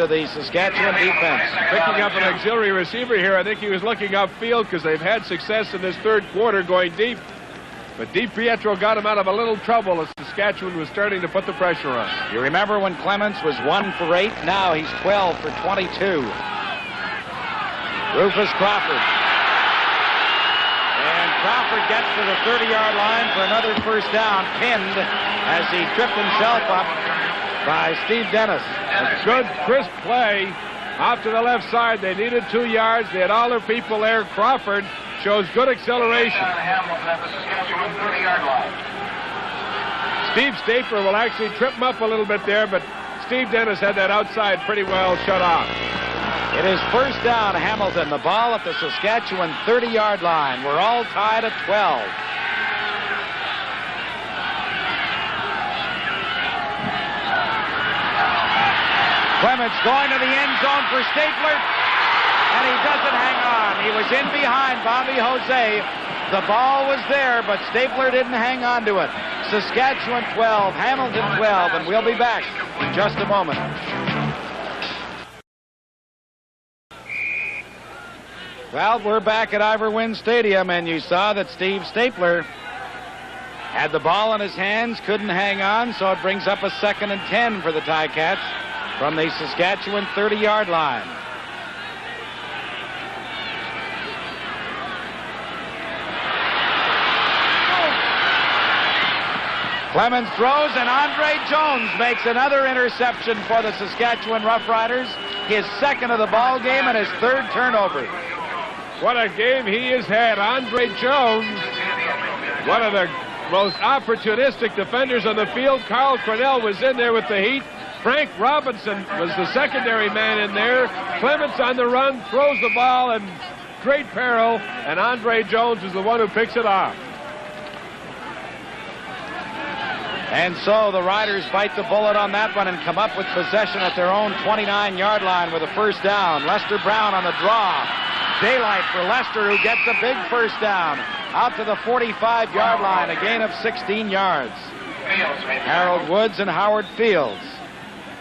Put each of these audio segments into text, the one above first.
to the Saskatchewan defense. Picking up an auxiliary receiver here. I think he was looking upfield because they've had success in this third quarter going deep. But DiPietro got him out of a little trouble as Saskatchewan was starting to put the pressure on. You remember when Clements was 1 for 8? Now he's 12 for 22. Rufus Crawford. And Crawford gets to the 30-yard line for another first down, pinned as he tripped himself up by Steve Dennis. A good, crisp play off to the left side. They needed 2 yards. They had all their people there. Crawford shows good acceleration. Steve Stapler will actually trip him up a little bit there, but Steve Dennis had that outside pretty well shut off. It is first down, Hamilton. The ball at the Saskatchewan 30-yard line. We're all tied at 12. Clements going to the end zone for Stapler, and he doesn't hang on. He was in behind Bobby Jose. The ball was there, but Stapler didn't hang on to it. Saskatchewan 12, Hamilton 12, and we'll be back in just a moment. Well, we're back at Ivor Wynne Stadium, and you saw that Steve Stapler had the ball in his hands, couldn't hang on, so it brings up a 2nd and 10 for the Ticats from the Saskatchewan 30-yard line. Clemens throws, and Andre Jones makes another interception for the Saskatchewan Roughriders. His 2nd of the ball game and his 3rd turnover. What a game he has had. Andre Jones, one of the most opportunistic defenders on the field. Carl Cornell was in there with the heat. Frank Robinson was the secondary man in there. Clements on the run, throws the ball in great peril, and Andre Jones is the one who picks it off. And so the Riders bite the bullet on that one and come up with possession at their own 29-yard line with a first down. Lester Brown on the draw. Daylight for Lester, who gets a big first down. Out to the 45-yard line, a gain of 16 yards. Harold Woods and Howard Fields.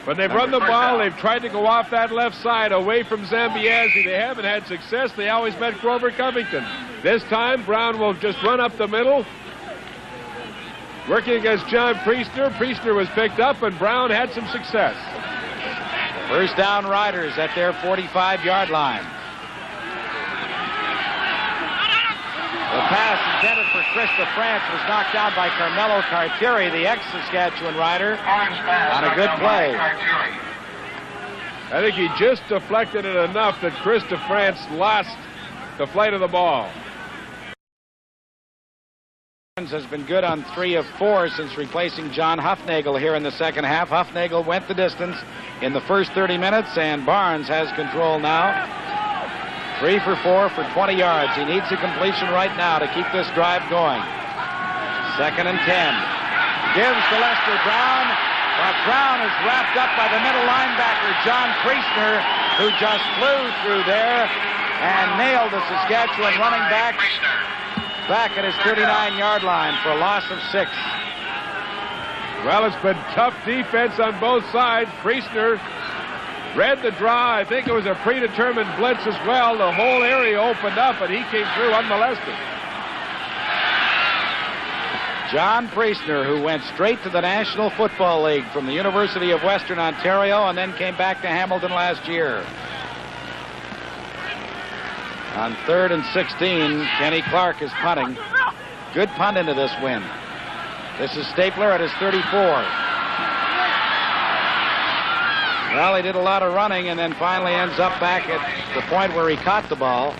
When they've run the ball, they've tried to go off that left side away from Zambiazzi. They haven't had success. They always met Grover Covington. This time, Brown will just run up the middle. Working against John Priestner. Priestner was picked up, and Brown had some success. First down, Riders at their 45-yard line. The pass intended for Chris DeFrance was knocked down by Carmelo Cartieri, the ex-Saskatchewan Rider, on a good play. I think he just deflected it enough that Chris DeFrance lost the flight of the ball. Has been good on 3 of 4 since replacing John Huffnagel here in the second half. Huffnagel went the distance in the first 30 minutes, and Barnes has control now. 3 for 4 for 20 yards. He needs a completion right now to keep this drive going. 2nd and 10. Gives to Lester Brown, but Brown is wrapped up by the middle linebacker, John Priestner, who just flew through there and nailed the Saskatchewan running back at his 39-yard line for a loss of 6. Well, it's been tough defense on both sides. Priestner read the draw. I think it was a predetermined blitz as well. The whole area opened up, and he came through unmolested. John Priestner, who went straight to the National Football League from the University of Western Ontario and then came back to Hamilton last year. On 3rd and 16, Kenny Clark is punting. Good punt into this win. This is Stapler at his 34. Well, he did a lot of running and then finally ends up back at the point where he caught the ball.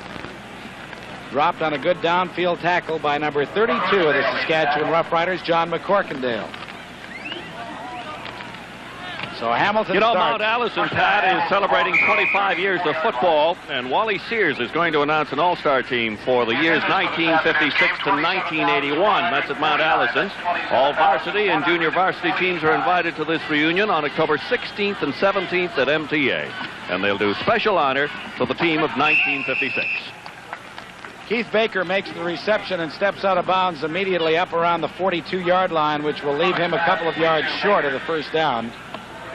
Dropped on a good downfield tackle by number 32 of the Saskatchewan Roughriders, John McCorkindale. So Hamilton You know, starts. Mount Allison, Pat, is celebrating 25 years of football, and Wally Sears is going to announce an all-star team for the years 1956 to 1981. That's at Mount Allison. All varsity and junior varsity teams are invited to this reunion on October 16th and 17th at MTA, and they'll do special honor to the team of 1956. Keith Baker makes the reception and steps out of bounds immediately up around the 42-yard line, which will leave him a couple of yards short of the first down.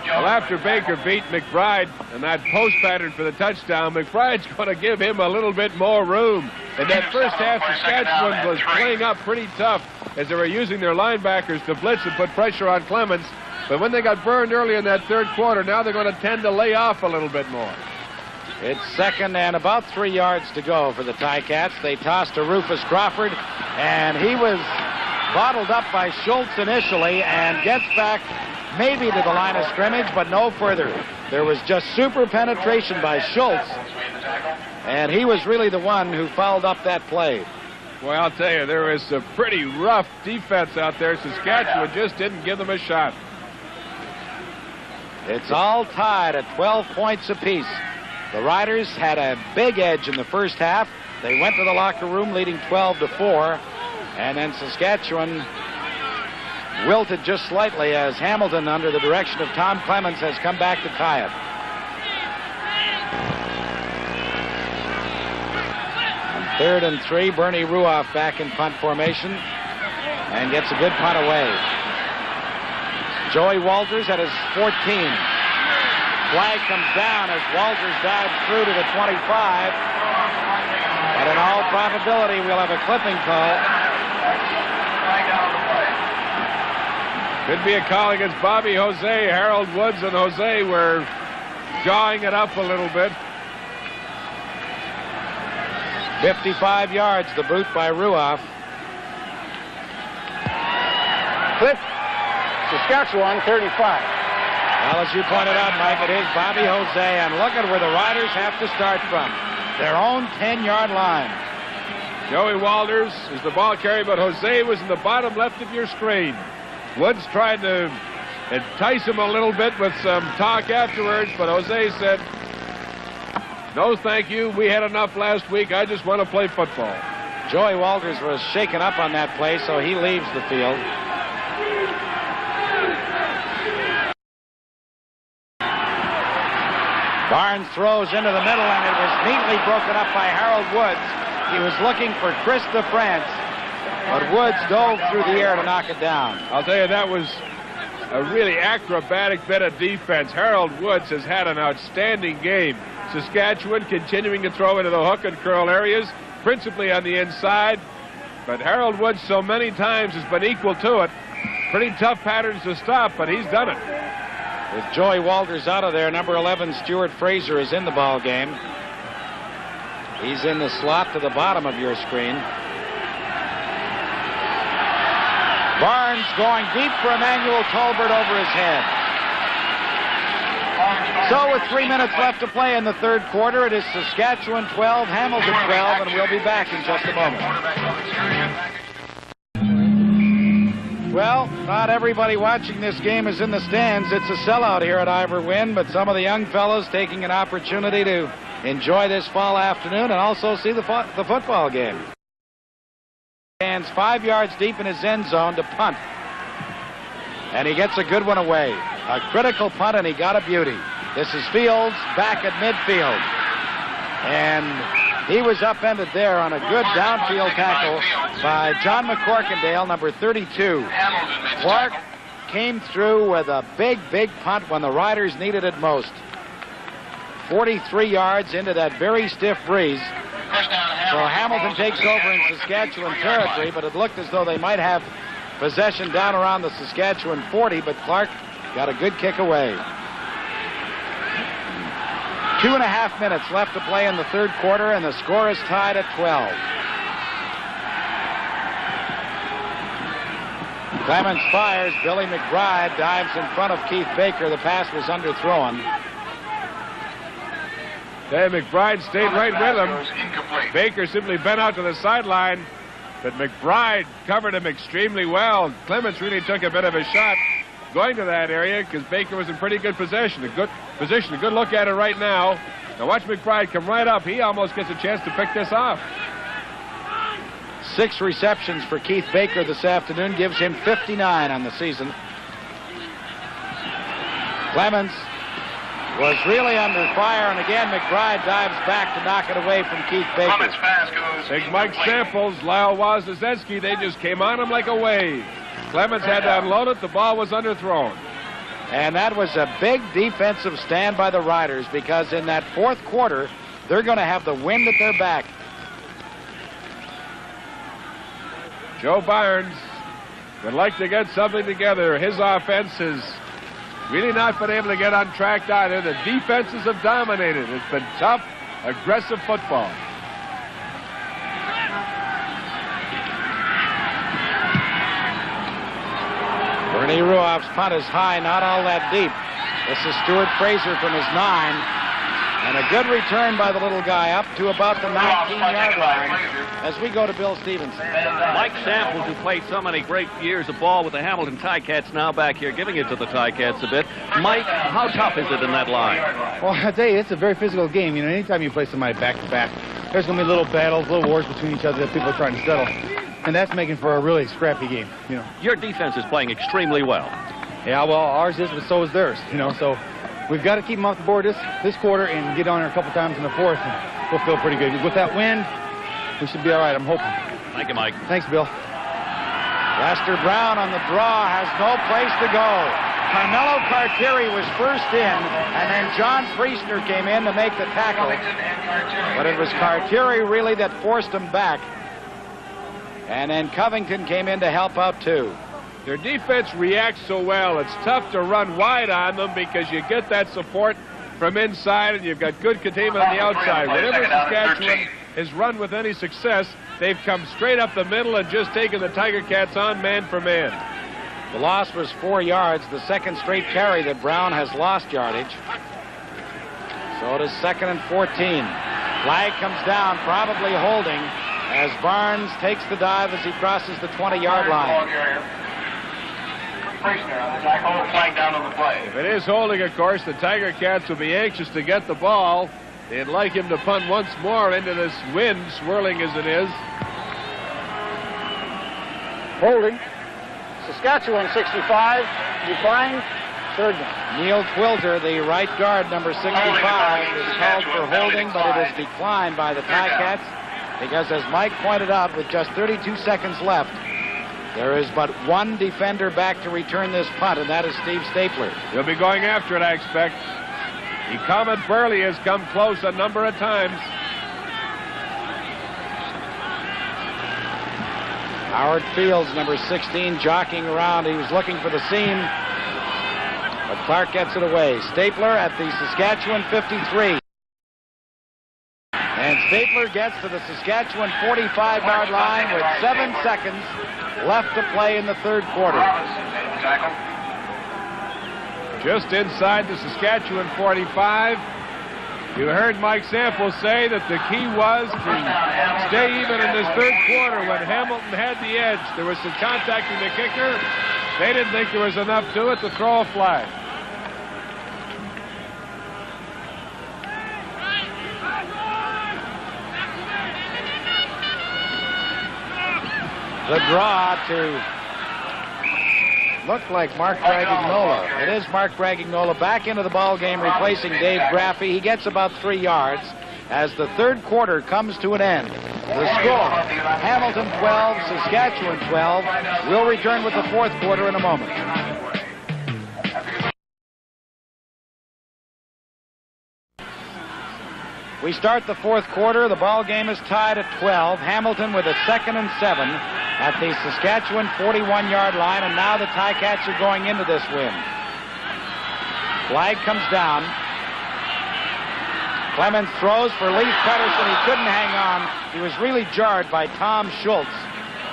Well, after Baker beat McBride in that post pattern for the touchdown, McBride's going to give him a little bit more room. In that first half, Saskatchewan was playing up pretty tough as they were using their linebackers to blitz and put pressure on Clements. But when they got burned early in that third quarter, now they're going to tend to lay off a little bit more. It's second and about 3 yards to go for the Ticats. They toss to Rufus Crawford, and he was bottled up by Schultz initially and gets back maybe to the line of scrimmage, but no further. There was just super penetration by Schultz, and he was really the one who fouled up that play. Well, I'll tell you, there was a pretty rough defense out there. Saskatchewan just didn't give them a shot. It's all tied at 12 points apiece. The Riders had a big edge in the first half. They went to the locker room leading 12-4, and then Saskatchewan wilted just slightly as Hamilton, under the direction of Tom Clements, has come back to tie it. On 3rd and 3, Bernie Ruoff back in punt formation and gets a good punt away. Joey Walters at his 14. Flag comes down as Walters dives through to the 25. But in all probability, we'll have a clipping call. Could be a call against Bobby Jose. Harold Woods and Jose were jawing it up a little bit. 55 yards, the boot by Ruoff. Clip. Saskatchewan 35. Well, as you pointed out, Mike, it is Bobby Jose, and look at where the Riders have to start from. Their own 10-yard line. Joey Walters is the ball carrier, but Jose was in the bottom left of your screen. Woods tried to entice him a little bit with some talk afterwards, but Jose said, "No, thank you. We had enough last week. I just want to play football." Joey Walters was shaken up on that play, so he leaves the field. Barnes throws into the middle, and it was neatly broken up by Harold Woods. He was looking for Chris DeFrance, but Woods dove through the air to knock it down. I'll tell you, that was a really acrobatic bit of defense. Harold Woods has had an outstanding game. Saskatchewan continuing to throw into the hook and curl areas, principally on the inside. But Harold Woods so many times has been equal to it. Pretty tough patterns to stop, but he's done it. With Joey Walters out of there, number 11, Stuart Fraser, is in the ball game. He's in the slot to the bottom of your screen. Barnes going deep for Emmanuel Tolbert over his head. So with 3 minutes left to play in the third quarter, it is Saskatchewan 12, Hamilton 12, and we'll be back in just a moment. Well, not everybody watching this game is in the stands. It's a sellout here at Ivor Wynn, but some of the young fellows taking an opportunity to enjoy this fall afternoon and also see the football game. Stands 5 yards deep in his end zone to punt. And he gets a good one away. A critical punt, and he got a beauty. This is Fields back at midfield. And he was upended there on a good downfield tackle by John McCorkindale, number 32. Clark came through with a big, big punt when the Riders needed it most. 43 yards into that very stiff breeze. So Hamilton takes over in Saskatchewan territory, but it looked as though they might have possession down around the Saskatchewan 40, but Clark got a good kick away. 2.5 minutes left to play in the third quarter, and the score is tied at 12. Clements fires. Billy McBride dives in front of Keith Baker. The pass was underthrown. Hey, McBride stayed right with him. Baker simply bent out to the sideline, but McBride covered him extremely well. Clements really took a bit of a shot going to that area because Baker was in pretty good position. A good look at it right now. Now watch McBride come right up. He almost gets a chance to pick this off. 6 receptions for Keith Baker this afternoon gives him 59 on the season. Clements was really under fire, and again McBride dives back to knock it away from Keith Baker. Big Mike Samples, Lyle Woznezensky, they just came on him like a wave. Clements had to unload it. The ball was underthrown. And that was a big defensive stand by the Riders, because in that fourth quarter, they're going to have the wind at their back. Joe Barnes would like to get something together. His offense has really not been able to get on track either. The defenses have dominated. It's been tough, aggressive football. Bernie Ruoff's punt is high, not all that deep. This is Stuart Fraser from his 9. And a good return by the little guy up to about the 19-yard line as we go to Bill Stevenson. Mike Samples, who played so many great years of ball with the Hamilton Ticats, now back here giving it to the Ticats a bit. Mike, how tough is it in that line? Well, I tell you, it's a very physical game. You know, anytime you play somebody back-to-back, there's going to be little battles, little wars between each other that people are trying to settle. And that's making for a really scrappy game, you know. Your defense is playing extremely well. Yeah, well, ours is, but so is theirs, you know. So we've got to keep them off the board this quarter and get on there a couple times in the fourth, and we'll feel pretty good. With that wind, we should be all right, I'm hoping. Thank you, Mike. Thanks, Bill. Lester Brown on the draw has no place to go. Carmelo Cartieri was first in, and then John Priestner came in to make the tackle. But it was Cartieri really that forced him back. And then Covington came in to help out, too. Their defense reacts so well. It's tough to run wide on them because you get that support from inside and you've got good containment on the outside. Whenever Saskatchewan has run with any success, they've come straight up the middle and just taken the Tiger Cats on man for man. The loss was 4 yards, the second straight carry that Brown has lost yardage. So it is 2nd and 14. Flag comes down, probably holding, as Barnes takes the dive as he crosses the 20-yard line. If it is holding, of course, the Tiger Cats will be anxious to get the ball. They'd like him to punt once more into this wind, swirling as it is. Holding. Saskatchewan 65. Decline. 3rd down. Neil Twilter, the right guard, number 65, is called for holding, but it is declined by the Ticats because, as Mike pointed out, with just 32 seconds left, there is but one defender back to return this punt, and that is Steve Stapler. He'll be going after it, I expect. Comet Burley has come close a number of times. Howard Fields, number 16, jockeying around. He was looking for the seam, but Clark gets it away. Stapler at the Saskatchewan 53. And Stapler gets to the Saskatchewan 45-yard line with 7 seconds left to play in the third quarter. Just inside the Saskatchewan 45. You heard Mike Samples say that the key was to stay even in this third quarter when Hamilton had the edge. There was some contact in the kicker. They didn't think there was enough to it to throw a flag. The draw to look like Mark Bragignola. It is Mark Bragignola back into the ball game, replacing Dave Graffey. He gets about 3 yards as the third quarter comes to an end. The score, Hamilton 12, Saskatchewan 12. We'll return with the fourth quarter in a moment. We start the fourth quarter. The ball game is tied at 12. Hamilton with a 2nd and 7 at the Saskatchewan 41-yard line, and now the Ticats are going into this win. Flag comes down. Clemens throws for Leif Pedersen. He couldn't hang on. He was really jarred by Tom Schultz.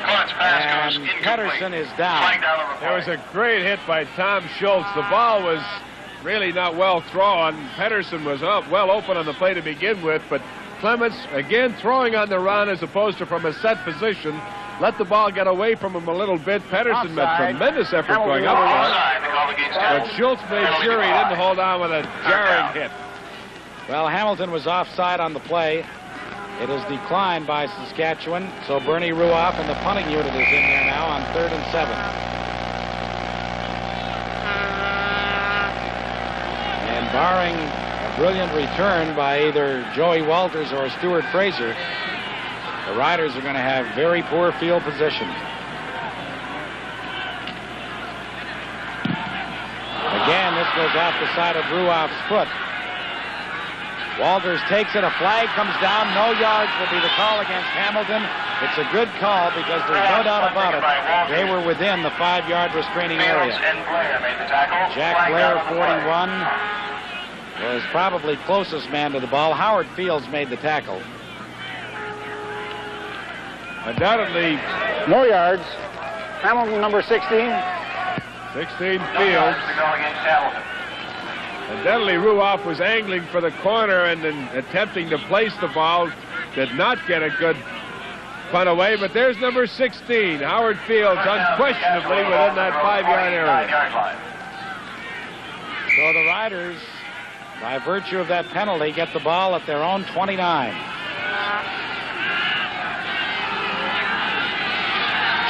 And Pedersen is down. There was a great hit by Tom Schultz. The ball was really not well thrown. Pedersen was well open on the play to begin with, but Clemens, again, throwing on the run as opposed to from a set position, let the ball get away from him a little bit. Pedersen made tremendous effort going up, but Schultz made sure he didn't hold on with a jarring hit. Well, Hamilton was offside on the play. It is declined by Saskatchewan, so Bernie Ruoff and the punting unit is in there now on 3rd and 7. And barring a brilliant return by either Joey Walters or Stuart Fraser, the Riders are going to have very poor field position. Again, was off the side of Ruoff's foot. Walters takes it. A flag comes down. No yards will be the call against Hamilton. It's a good call because there's no doubt about it. They were within the 5-yard restraining area. Jack Blair, 41, was probably closest man to the ball. Howard Fields made the tackle. Undoubtedly, No yards. Hamilton, number 16. 16 Fields. Undoubtedly, Ruoff was angling for the corner and then attempting to place the ball. Did not get a good punt away, but there's number 16, Howard Fields, unquestionably within that 5-yard area. So the Riders, by virtue of that penalty, get the ball at their own 29.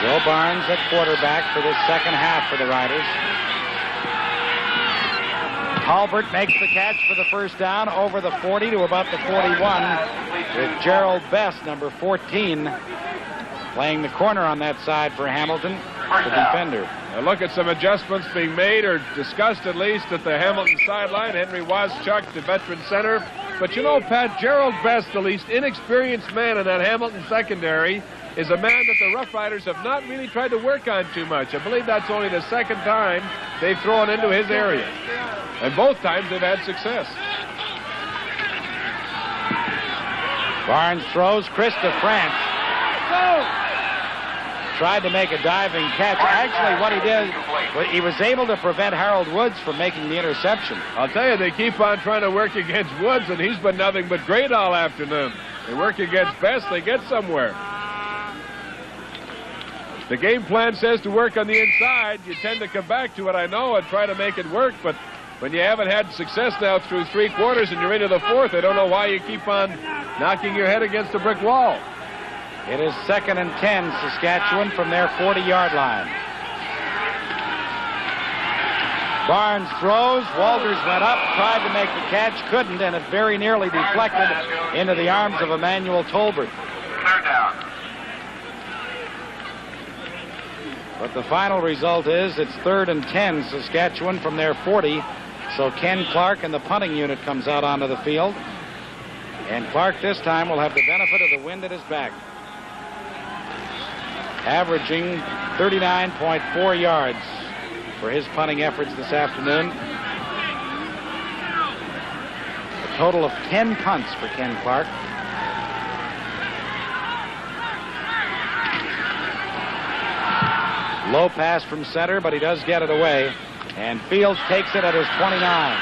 Joe Barnes at quarterback for this second half for the Riders. Halbert makes the catch for the first down over the 40 to about the 41 with Gerald Best, number 14, playing the corner on that side for Hamilton, the defender. Now look at some adjustments being made or discussed at least at the Hamilton sideline. Henry Waschuk, the veteran center. But you know, Pat, Gerald Best, the least inexperienced man in that Hamilton secondary, is a man that the Rough Riders have not really tried to work on too much. I believe that's only the second time they've thrown into his area. And both times they've had success. Barnes throws. Chris DeFrance tried to make a diving catch. Actually, what he did, he was able to prevent Harold Woods from making the interception. I'll tell you, they keep on trying to work against Woods, and he's been nothing but great all afternoon. They work against Best, they get somewhere. The game plan says to work on the inside. You tend to come back to it, I know, and try to make it work, but when you haven't had success now through 3 quarters and you're into the 4th, I don't know why you keep on knocking your head against a brick wall. It is 2nd and 10, Saskatchewan from their 40-yard line. Barnes throws. Walters went up, tried to make the catch, couldn't, and it very nearly deflected into the arms of Emmanuel Tolbert. Third down. But the final result is it's 3rd and 10, Saskatchewan from their 40. So Ken Clark and the punting unit comes out onto the field. And Clark this time will have the benefit of the wind at his back. Averaging 39.4 yards for his punting efforts this afternoon. A total of 10 punts for Ken Clark. Low pass from center, but he does get it away. And Fields takes it at his 29.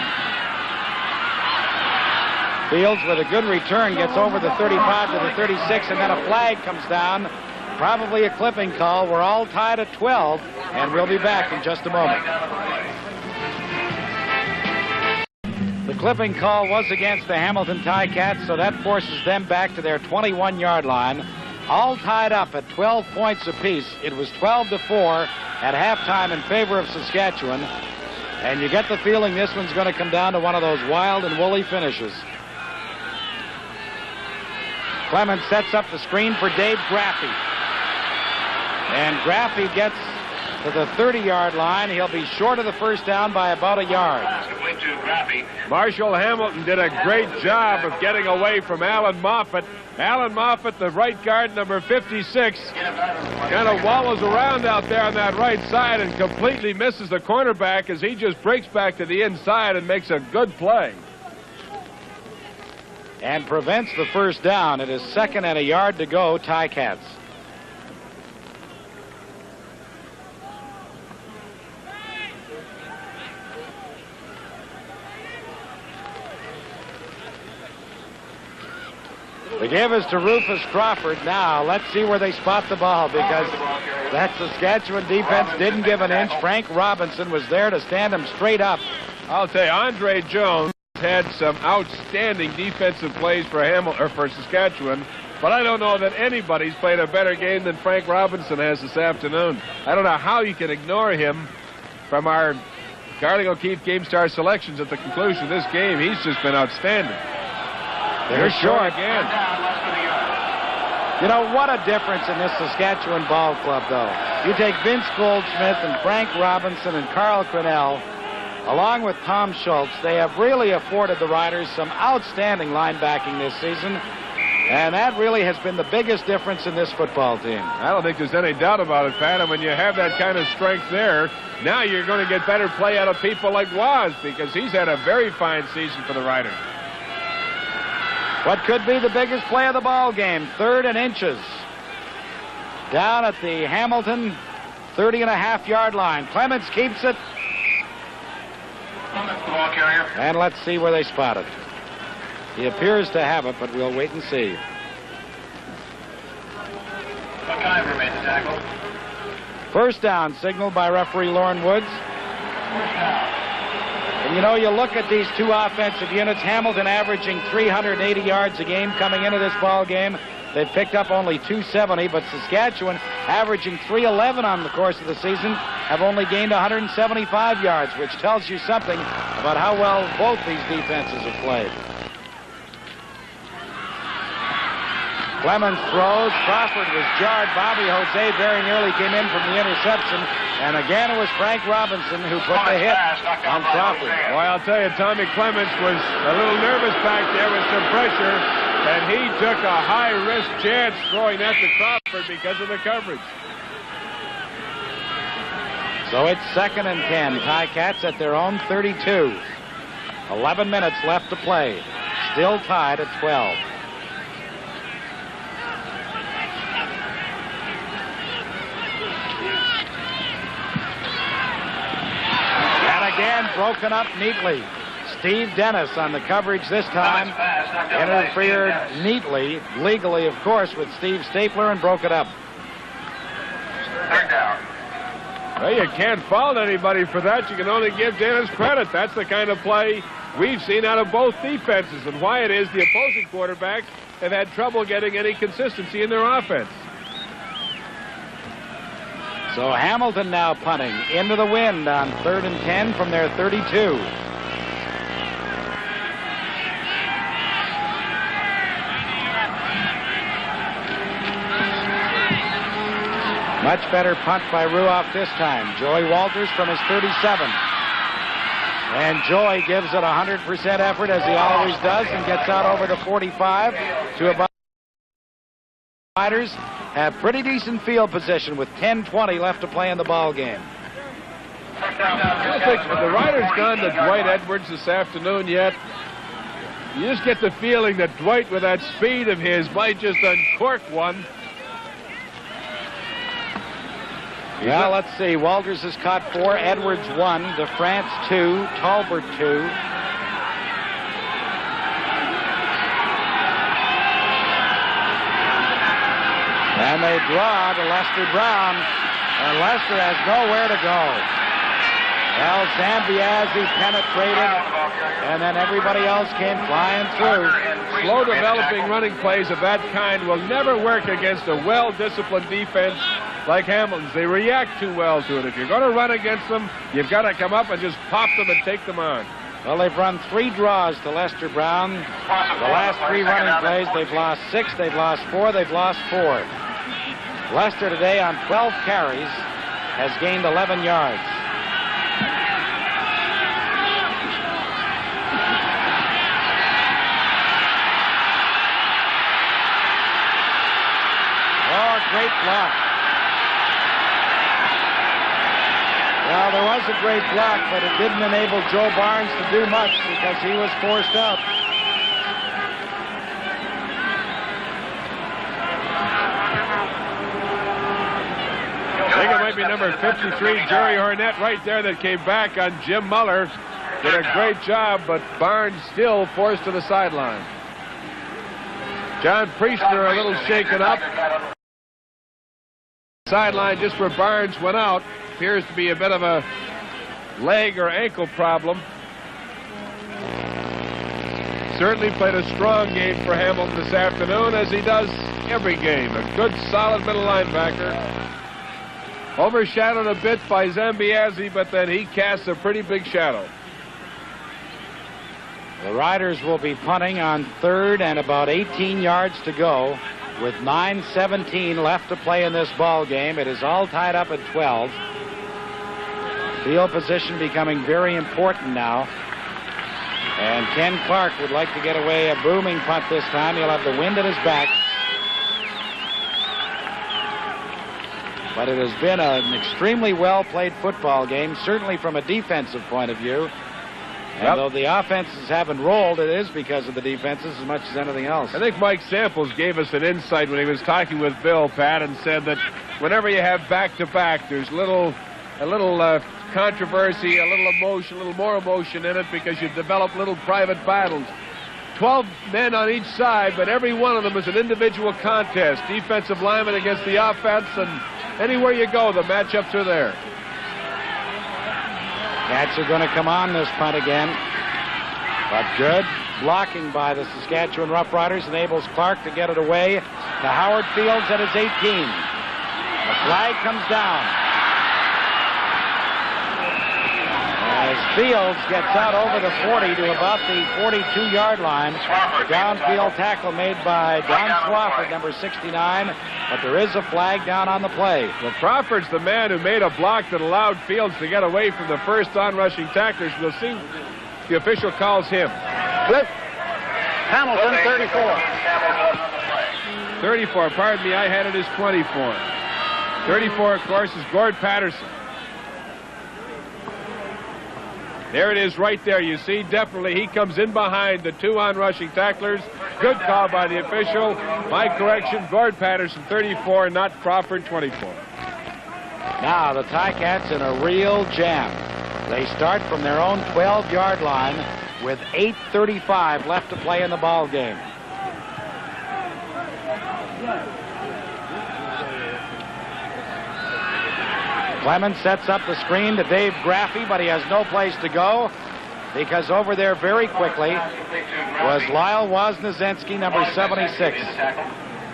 Fields with a good return gets over the 35 to the 36, and then a flag comes down. Probably a clipping call. We're all tied at 12, and we'll be back in just a moment. The clipping call was against the Hamilton Ticats, so that forces them back to their 21-yard line. All tied up at 12 points apiece. It was 12-4 at halftime in favor of Saskatchewan. And you get the feeling this one's going to come down to one of those wild and woolly finishes. Clemens sets up the screen for Dave Graffey. And Graffey gets to the 30-yard line. He'll be short of the first down by about a yard. Marshall Hamilton did a great job of getting away from Alan Moffett. Alan Moffett, the right guard, number 56, kind of wallows around out there on that right side and completely misses the cornerback as he just breaks back to the inside and makes a good play. And prevents the first down. It is 2nd and a yard to go, Ticats. The give is to Rufus Crawford. Now, let's see where they spot the ball, because that Saskatchewan defense didn't give an inch. Frank Robinson was there to stand him straight up. I'll tell you, Andre Jones had some outstanding defensive plays for Saskatchewan, but I don't know that anybody's played a better game than Frank Robinson has this afternoon. I don't know how you can ignore him from our Garling O'Keefe Game Star selections at the conclusion of this game. He's just been outstanding. They're short again. You know, what a difference in this Saskatchewan ball club, though. You take Vince Goldsmith and Frank Robinson and Carl Quinnell, along with Tom Schultz, they have really afforded the Riders some outstanding linebacking this season. And that really has been the biggest difference in this football team. I don't think there's any doubt about it, Pat. And when you have that kind of strength there, now you're going to get better play out of people like Waz, because he's had a very fine season for the Riders. What could be the biggest play of the ball game? 3rd and inches. Down at the Hamilton 30.5-yard line. Clements keeps it. And let's see where they spot it. He appears to have it, but we'll wait and see. McIver made the tackle. First down signaled by referee Lauren Woods. And you know, you look at these two offensive units, Hamilton averaging 380 yards a game coming into this ball game. They've picked up only 270, but Saskatchewan, averaging 311 on the course of the season, have only gained 175 yards, which tells you something about how well both these defenses have played. Clemens throws. Crawford was jarred. Bobby Jose very nearly came in from the interception. And again, it was Frank Robinson who put the hit on Crawford. Boy, I'll tell you, Tommy Clements was a little nervous back there with some pressure, and he took a high-risk chance throwing that to Crawford because of the coverage. So it's 2nd and 10. Ticats at their own 32. 11 minutes left to play. Still tied at 12. Again, broken up neatly. Steve Dennis on the coverage this time. Interfered neatly, legally, of course, with Steve Stapler and broke it up. 3rd down. Well, you can't fault anybody for that. You can only give Dennis credit. That's the kind of play we've seen out of both defenses, and why it is the opposing quarterbacks have had trouble getting any consistency in their offense. So Hamilton now punting into the wind on 3rd and 10 from their 32. Much better punt by Ruoff this time. Joey Walters from his 37. And Joey gives it 100% effort, as he always does, and gets out over the 45 to about. Riders have pretty decent field position with 10:20 left to play in the ball game. I don't think the Riders gone to Dwight Edwards this afternoon yet. You just get the feeling that Dwight, with that speed of his, might just uncork one. Yeah, let's see. Walters has caught 4, Edwards 1, DeFrance 2, Talbert 2. And they draw to Lester Brown, and Lester has nowhere to go. Well, Zambiazzi penetrated, and then everybody else came flying through. Slow developing running plays of that kind will never work against a well-disciplined defense like Hamilton's. They react too well to it. If you're going to run against them, you've got to come up and just pop them and take them on. Well, they've run 3 draws to Lester Brown. The last 3 running plays, they've lost 6, they've lost 4, they've lost 4. Lester today on 12 carries has gained 11 yards. Oh, great block. Well, there was a great block, but it didn't enable Joe Barnes to do much because he was forced out. I think it might be number 53, Jerry Hornett, right there, that came back on Jim Muller. Did a great job, but Barnes still forced to the sideline. John Priestner a little shaken up. Sideline just where Barnes went out. Appears to be a bit of a leg or ankle problem. Certainly played a strong game for Hamilton this afternoon, as he does every game. A good, solid middle linebacker. Overshadowed a bit by Zambiazzi, but then he casts a pretty big shadow. The Riders will be punting on 3rd and about 18 yards to go with 9:17 left to play in this ball game. It is all tied up at 12. Field position becoming very important now. And Ken Clark would like to get away a booming punt this time. He'll have the wind at his back. But it has been an extremely well-played football game, certainly from a defensive point of view. And though the offenses haven't rolled, it is because of the defenses as much as anything else. I think Mike Samples gave us an insight when he was talking with Bill, Pat, and said that whenever you have back-to-back, there's a little controversy, a little emotion, a little more emotion in it because you develop little private battles. 12 men on each side, but every one of them is an individual contest. Defensive lineman against the offense, and anywhere you go, the matchups are there. Cats are going to come on this punt again. But good blocking by the Saskatchewan Roughriders enables Clark to get it away to Howard Fields at his 18. The flag comes down. As Fields gets out over the 40 to about the 42-yard line. Downfield tackle made by Don Swafford, number 69, but there is a flag down on the play. Well, Crawford's the man who made a block that allowed Fields to get away from the first on-rushing tacklers. We'll see the official calls him. Flip. Hamilton, 34. 34, pardon me, I had it as 24. 34, of course, is Gord Patterson. There it is right there. You see, definitely he comes in behind the two on-rushing tacklers. Good call by the official. My correction, Gord Patterson, 34, not Crawford, 24. Now the Ticats in a real jam. They start from their own 12-yard line with 8:35 left to play in the ball game. Clemens sets up the screen to Dave Graffey, but he has no place to go because over there very quickly was Lyle Wozniacki, number 76.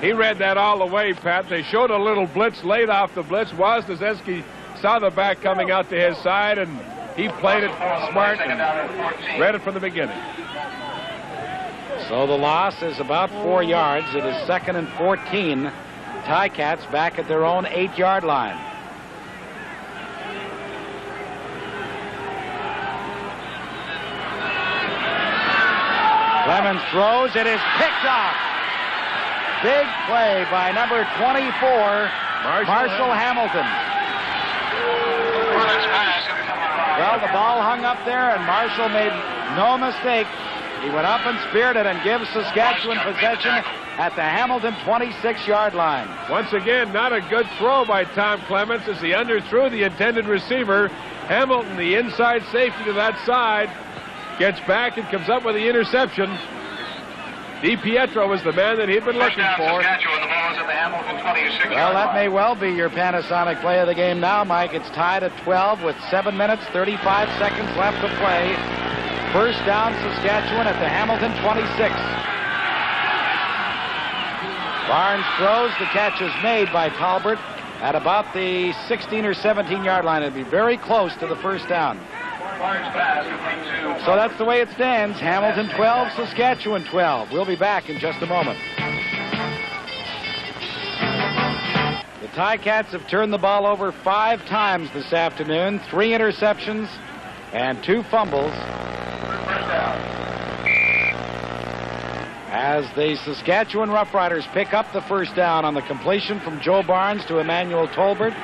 He read that all the way, Pat. They showed a little blitz, laid off the blitz. Wozniacki saw the back coming out to his side, and he played it smart and read it from the beginning. So the loss is about 4 yards. It is 2nd and 14. Ticats back at their own 8-yard line. Clemens throws. It is picked off. Big play by number 24, Marshall Hamilton. Well, the ball hung up there, and Marshall made no mistake. He went up and speared it and gives Saskatchewan possession at the Hamilton 26-yard line. Once again, not a good throw by Tom Clemens as he underthrew the intended receiver. Hamilton, the inside safety to that side, gets back and comes up with the interception. DiPietro was the man that he'd been looking for. Well, that may well be your Panasonic play of the game now, Mike. It's tied at 12 with 7 minutes, 35 seconds left to play. First down, Saskatchewan at the Hamilton 26. Barnes throws. The catch is made by Talbert at about the 16 or 17-yard line. It'd be very close to the first down. So that's the way it stands. Hamilton 12, Saskatchewan 12. We'll be back in just a moment. The Ticats have turned the ball over 5 times this afternoon. 3 interceptions and 2 fumbles. As the Saskatchewan Roughriders pick up the first down on the completion from Joe Barnes to Emmanuel Tolbert.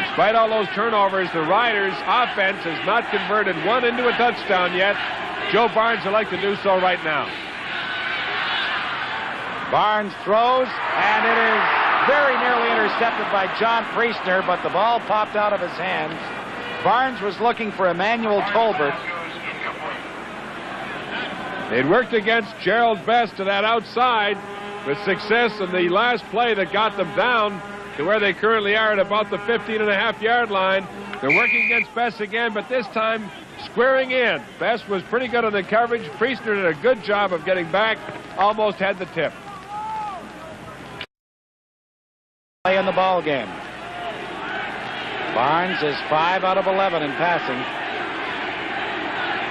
Despite all those turnovers, the Riders' offense has not converted one into a touchdown yet. Joe Barnes would like to do so right now. Barnes throws, and it is very nearly intercepted by John Priestner, but the ball popped out of his hands. Barnes was looking for Emmanuel Tolbert. They'd worked against Gerald Best to that outside with success in the last play that got them down to where they currently are at about the 15.5-yard line. They're working against Best again, but this time squaring in. Best was pretty good on the coverage. Priestner did a good job of getting back, almost had the tip. Play in the ball game. Barnes is 5 out of 11 in passing.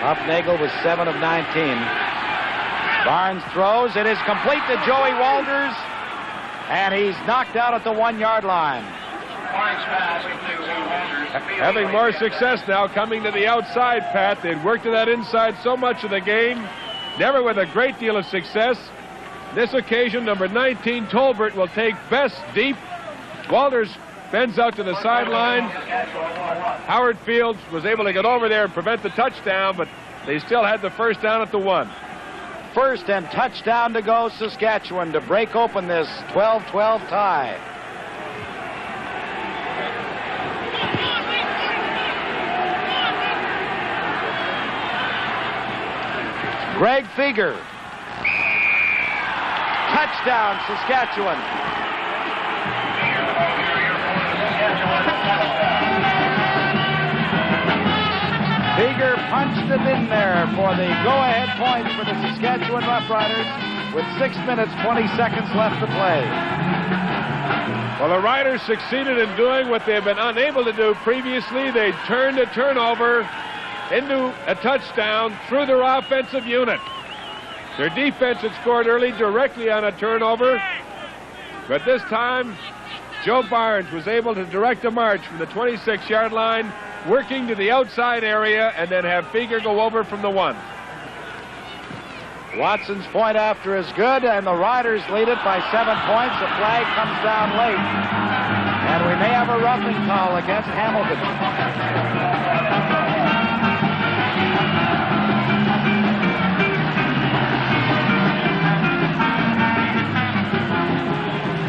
Hufnagel was 7 of 19. Barnes throws. It is complete to Joey Walters, and he's knocked out at the 1-yard line. Having more success now coming to the outside, Pat. They'd worked to that inside so much of the game, never with a great deal of success. This occasion, number 19, Tolbert, will take Best deep. Walters bends out to the sideline. Howard Fields was able to get over there and prevent the touchdown, but they still had the first down at the 1. First and touchdown to go, Saskatchewan, to break open this 12-12 tie. Greg Feger. Touchdown, Saskatchewan. Feger punched it in there for the go-ahead point for the Saskatchewan Roughriders with 6 minutes, 20 seconds left to play. Well, the Riders succeeded in doing what they've been unable to do previously. They turned a turnover into a touchdown through their offensive unit. Their defense had scored early directly on a turnover, but this time Joe Barnes was able to direct a march from the 26-yard line, working to the outside area, and then have Feger go over from the 1. Watson's point after is good, and the Riders lead it by 7 points. The flag comes down late, and we may have a roughing call against Hamilton.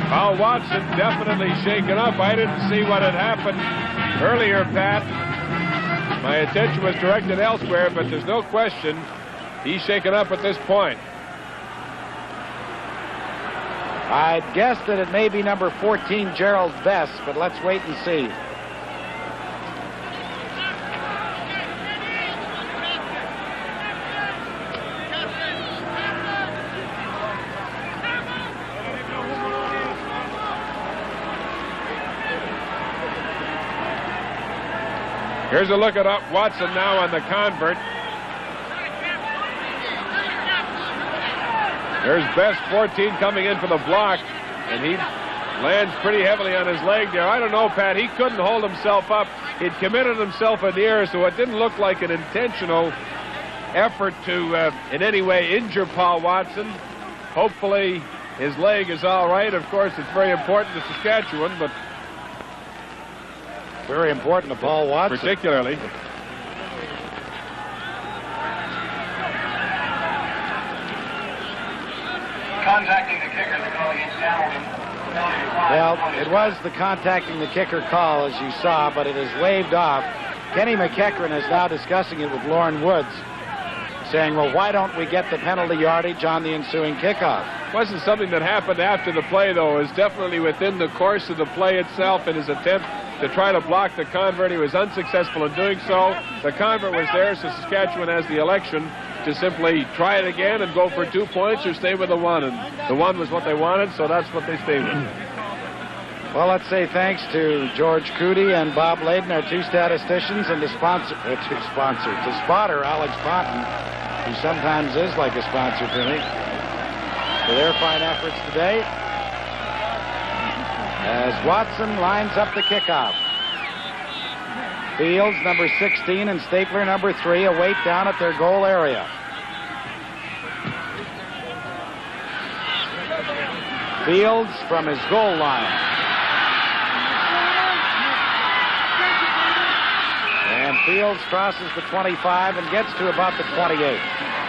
Paul Watson definitely shaken up. I didn't see what had happened earlier, Pat. My attention was directed elsewhere, but there's no question he's shaken up at this point. I'd guess that it may be number 14, Gerald Best, but let's wait and see. Here's a look at Watson now on the convert. There's Best 14 coming in for the block, and he lands pretty heavily on his leg there. I don't know, Pat. He couldn't hold himself up. He'd committed himself in the air, so it didn't look like an intentional effort to in any way injure Paul Watson. Hopefully his leg is all right. Of course, it's very important to Saskatchewan, but very important to Paul Watson. Particularly. Contacting the kicker, the call against Hamilton. Well, it was the contacting the kicker call, as you saw, but it is waved off. Kenny McEachran is now discussing it with Lauren Woods, saying, well, why don't we get the penalty yardage on the ensuing kickoff? It wasn't something that happened after the play, though. It was definitely within the course of the play itself in his attempt to try to block the convert. He was unsuccessful in doing so. The convert was there, so Saskatchewan has the election to simply try it again and go for 2 points or stay with the 1. And the 1 was what they wanted, so that's what they stayed with. Well, let's say thanks to George Cootie and Bob Layden, our 2 statisticians, and to spotter Alex Ponton, who sometimes is like a sponsor to me, for their fine efforts today, as Watson lines up the kickoff. Fields, number 16, and Stapler, number 3, await down at their goal area. Fields from his goal line. And Fields crosses the 25 and gets to about the 28.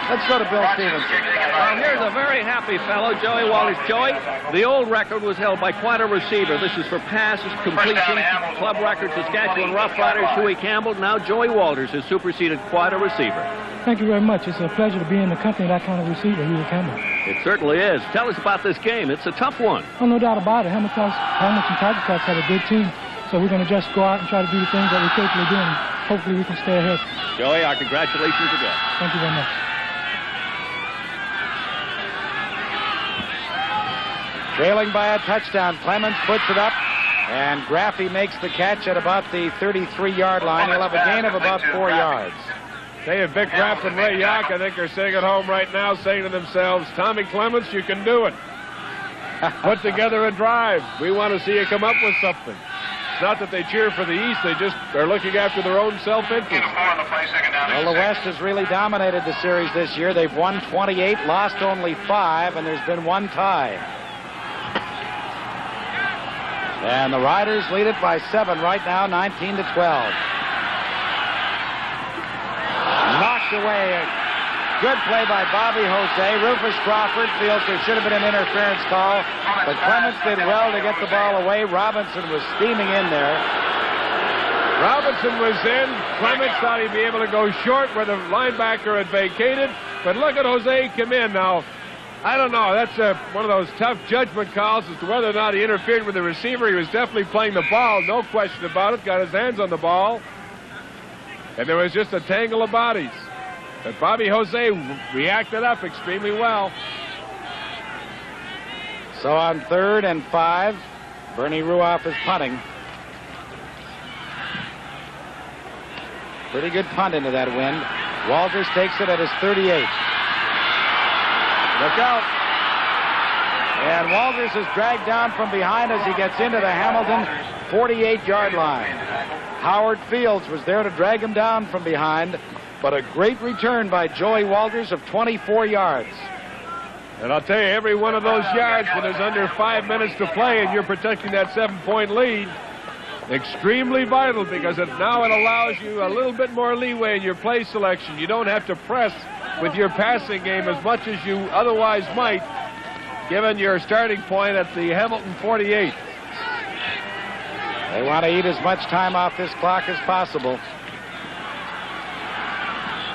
Let's go to Bill Stevenson. Well, here's a very happy fellow, Joey Walters. Joey, the old record was held by quite a receiver. This is for passes, completion, club record, Saskatchewan Roughriders, Huey Campbell. Now Joey Walters has superseded quite a receiver. Thank you very much. It's a pleasure to be in the company of that kind of receiver, Huey Campbell. It certainly is. Tell us about this game. It's a tough one. Oh, no doubt about it. Hamilton Tiger Cats have a good team, so we're going to just go out and try to do the things that we're capable of doing. Hopefully we can stay ahead. Joey, our congratulations again. Thank you very much. Trailing by a touchdown, Clemens puts it up, and Graffy makes the catch at about the 33-yard line. He'll have a gain of about 4 yards. Dave Vic Rapp and Ray Yock, I think, are sitting at home right now saying to themselves, Tommy Clemens, you can do it. Put together a drive. We want to see you come up with something. not that they cheer for the East, they just are looking after their own self-interest. Well, the West has really dominated the series this year. They've won 28, lost only 5, and there's been one tie. And the Riders lead it by 7 right now, 19-12. Knocked away. Good play by Bobby Jose. Rufus Crawford feels there should have been an interference call, but Clements did well to get the ball away. Robinson was steaming in there. Robinson was in. Clements thought he'd be able to go short where the linebacker had vacated, but look at Jose come in now. I don't know. That's one of those tough judgment calls as to whether or not he interfered with the receiver. He was definitely playing the ball, no question about it. Got his hands on the ball, and there was just a tangle of bodies. But Bobby Jose reacted up extremely well. So on 3rd and 5, Bernie Ruoff is punting. Pretty good punt into that wind. Walters takes it at his 38. Look out. And Walters is dragged down from behind as he gets into the Hamilton 48-yard line. Howard Fields was there to drag him down from behind, but a great return by Joey Walters of 24 yards. And I'll tell you, every one of those yards when there's under 5 minutes to play and you're protecting that 7-point lead, extremely vital, because now it allows you a little bit more leeway in your play selection. You don't have to press with your passing game as much as you otherwise might, given your starting point at the Hamilton 48. They want to eat as much time off this clock as possible.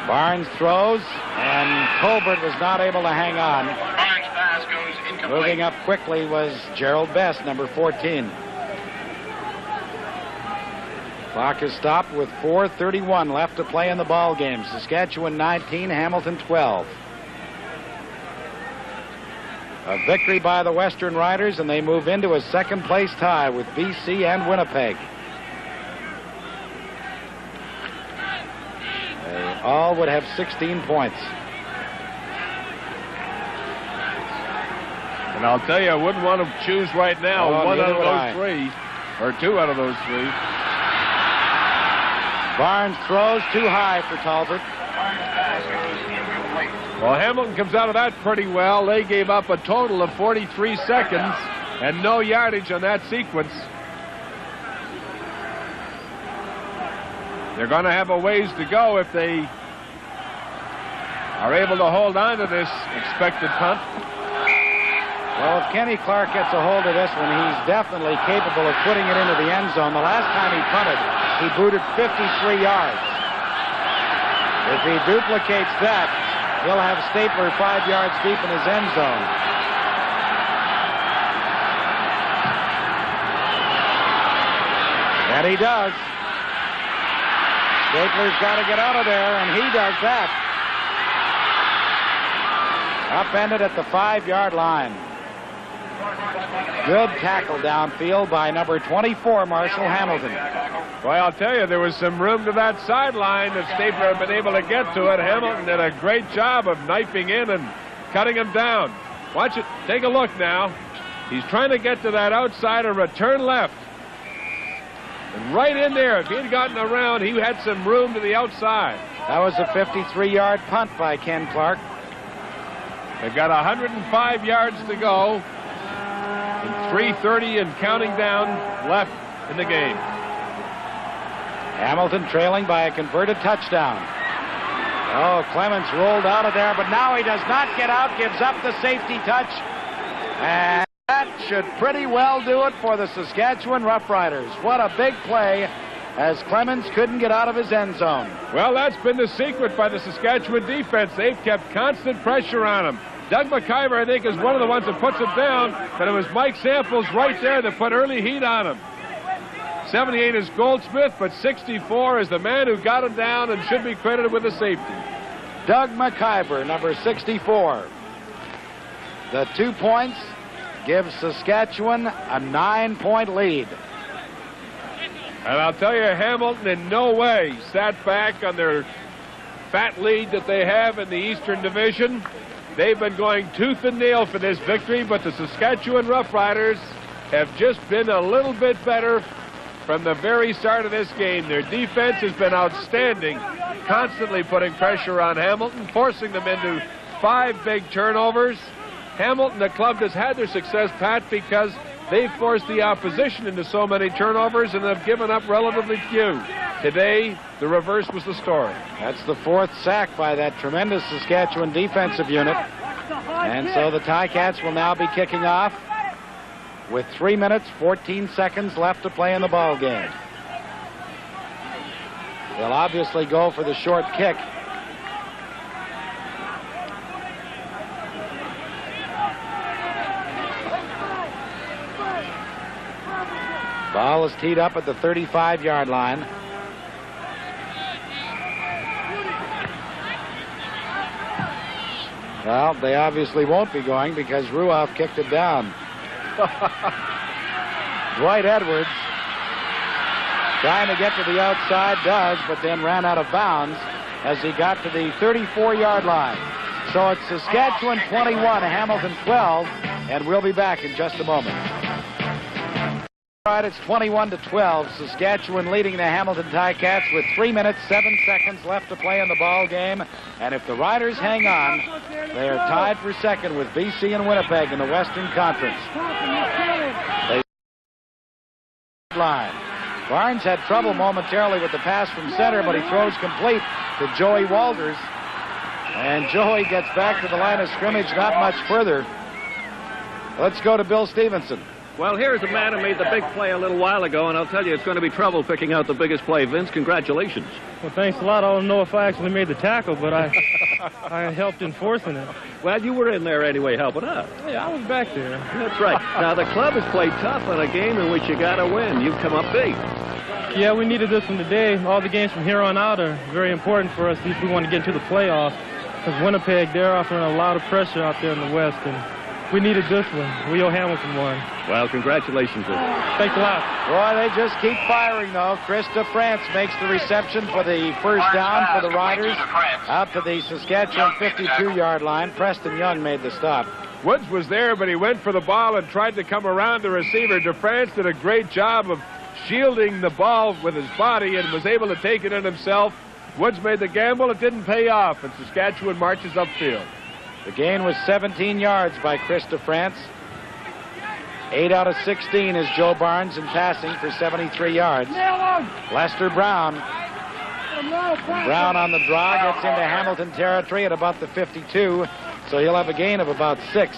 Barnes throws, and Colbert was not able to hang on. Barnes' pass goes incomplete. Moving up quickly was Gerald Best, number 14. Clock is stopped with 4:31 left to play in the ball game. Saskatchewan 19, Hamilton 12. A victory by the Western Riders, and they move into a second-place tie with BC and Winnipeg. They all would have 16 points. And I'll tell you, I wouldn't want to choose right now one out of those 3, or 2 out of those 3. Barnes throws too high for Talbot. Well, Hamilton comes out of that pretty well. They gave up a total of 43 seconds and no yardage on that sequence. They're going to have a ways to go if they are able to hold on to this expected punt. Well, if Kenny Clark gets a hold of this one, he's definitely capable of putting it into the end zone. The last time he punted, he booted 53 yards. If he duplicates that, he'll have Stapler 5 yards deep in his end zone. And he does. Stapler's got to get out of there, and he does that. Upended at the 5-yard line. Good tackle downfield by number 24, Marshall Hamilton. Well, I'll tell you, there was some room to that sideline that Stapler had been able to get to it. Hamilton did a great job of knifing in and cutting him down. Watch it. Take a look now. He's trying to get to that outside or return left. And right in there, if he had gotten around, he had some room to the outside. That was a 53-yard punt by Ken Clark. They've got 105 yards to go. And 3:30 and counting down left in the game. Hamilton trailing by a converted touchdown. Oh, Clements rolled out of there, but now he does not get out, gives up the safety touch. And that should pretty well do it for the Saskatchewan Roughriders. What a big play as Clements couldn't get out of his end zone. Well, that's been the secret by the Saskatchewan defense. They've kept constant pressure on him. Doug McIver, I think, is one of the ones that puts it down, but it was Mike Samples right there that put early heat on him. 78 is Goldsmith, but 64 is the man who got him down and should be credited with the safety. Doug McIver, number 64. The 2 points give Saskatchewan a 9-point lead. And I'll tell you, Hamilton in no way sat back on their fat lead that they have in the Eastern Division. They've been going tooth and nail for this victory, but the Saskatchewan Roughriders have just been a little bit better from the very start of this game. Their defense has been outstanding, constantly putting pressure on Hamilton, forcing them into 5 big turnovers. Hamilton, the club, has had their success, Pat, because they've forced the opposition into so many turnovers and have given up relatively few. Today, the reverse was the story. That's the 4th sack by that tremendous Saskatchewan defensive unit. And so the Ticats will now be kicking off with 3 minutes, 14 seconds left to play in the ball game. They'll obviously go for the short kick. Ball is teed up at the 35-yard line. Well, they obviously won't be going because Ruoff kicked it down. Dwight Edwards trying to get to the outside, does, but then ran out of bounds as he got to the 34-yard line. So it's Saskatchewan 21, Hamilton 12, and we'll be back in just a moment. All right, it's 21-12. Saskatchewan leading the Hamilton Ticats with 3 minutes, 7 seconds left to play in the ball game. And if the Riders hang on, they are tied for second with BC and Winnipeg in the Western Conference. They line. Barnes had trouble momentarily with the pass from center, but he throws complete to Joey Walters. And Joey gets back to the line of scrimmage, not much further. Let's go to Bill Stevenson. Well, here's a man who made the big play a little while ago, and I'll tell you, it's going to be trouble picking out the biggest play. Vince, congratulations. Well, thanks a lot. I don't know if I actually made the tackle, but I helped enforcing it. Well, you were in there anyway, helping out. Yeah, I was back there. That's right. Now, the club has played tough in a game in which you got to win. You've come up big. Yeah, we needed this one today. All the games from here on out are very important for us if we want to get into the playoffs. Because Winnipeg, they're offering a lot of pressure out there in the West, and we needed this one. We owe Hamilton one. Well, congratulations. Thanks a lot. Boy, they just keep firing, though. Krista France makes the reception for the first down for the Riders out to the Saskatchewan 52-yard line. Preston Young made the stop. Woods was there, but he went for the ball and tried to come around the receiver. DeFrance did a great job of shielding the ball with his body and was able to take it in himself. Woods made the gamble. It didn't pay off, and Saskatchewan marches upfield. The gain was 17 yards by Krista France. 8 out of 16 is Joe Barnes in passing for 73 yards. Lester Brown. Brown on the draw gets into Hamilton territory at about the 52, so he'll have a gain of about 6.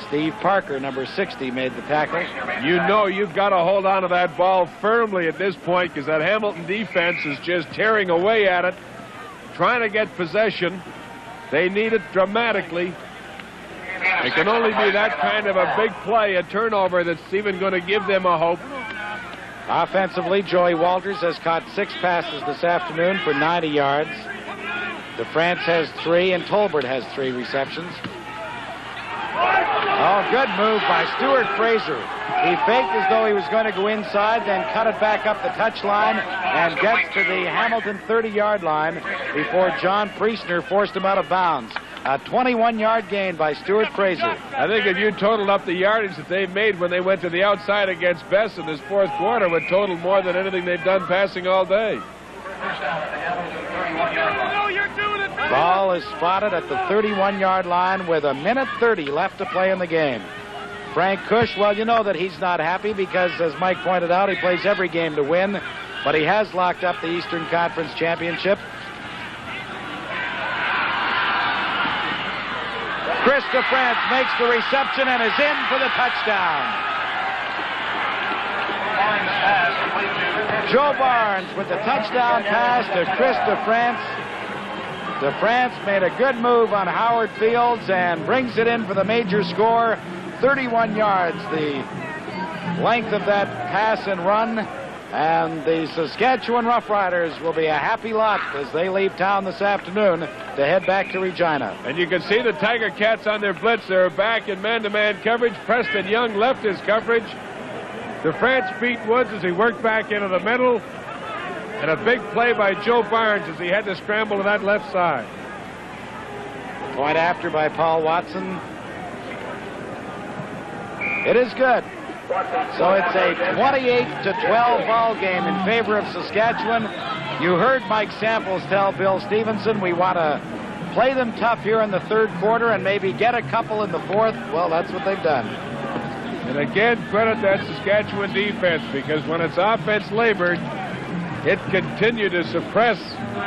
Steve Parker, number 60, made the tackle. You know you've got to hold on to that ball firmly at this point because that Hamilton defense is just tearing away at it, trying to get possession. They need it dramatically. It can only be that kind of a big play, a turnover, that's even going to give them a hope. Offensively, Joey Walters has caught 6 passes this afternoon for 90 yards. DeFrance has 3, and Tolbert has 3 receptions. Oh, good move by Stuart Fraser. He faked as though he was going to go inside, then cut it back up the touch line and gets to the Hamilton 30-yard line before John Priestner forced him out of bounds. A 21-yard gain by Stuart Fraser. I think if you totaled up the yardage that they made when they went to the outside against Bess in this fourth quarter, would total more than anything they've done passing all day. Ball is spotted at the 31-yard line with 1:30 left to play in the game. Frank Cush, well, you know that he's not happy because, as Mike pointed out, he plays every game to win, but he has locked up the Eastern Conference Championship. Krista France makes the reception and is in for the touchdown. Joe Barnes with the touchdown pass to Krista France. DeFrance made a good move on Howard Fields and brings it in for the major score. 31 yards, the length of that pass and run. And the Saskatchewan Roughriders will be a happy lot as they leave town this afternoon to head back to Regina. And you can see the Tiger Cats on their blitz. They're back in man-to-man coverage. Preston Young left his coverage. DeFrance beat Woods as he worked back into the middle. And a big play by Joe Barnes as he had to scramble to that left side. Point after by Paul Watson. It is good. So it's a 28-12 ball game in favor of Saskatchewan. You heard Mike Samples tell Bill Stevenson we want to play them tough here in the third quarter and maybe get a couple in the fourth. Well, that's what they've done. And again, credit that Saskatchewan defense, because when its offense labored, it continued to suppress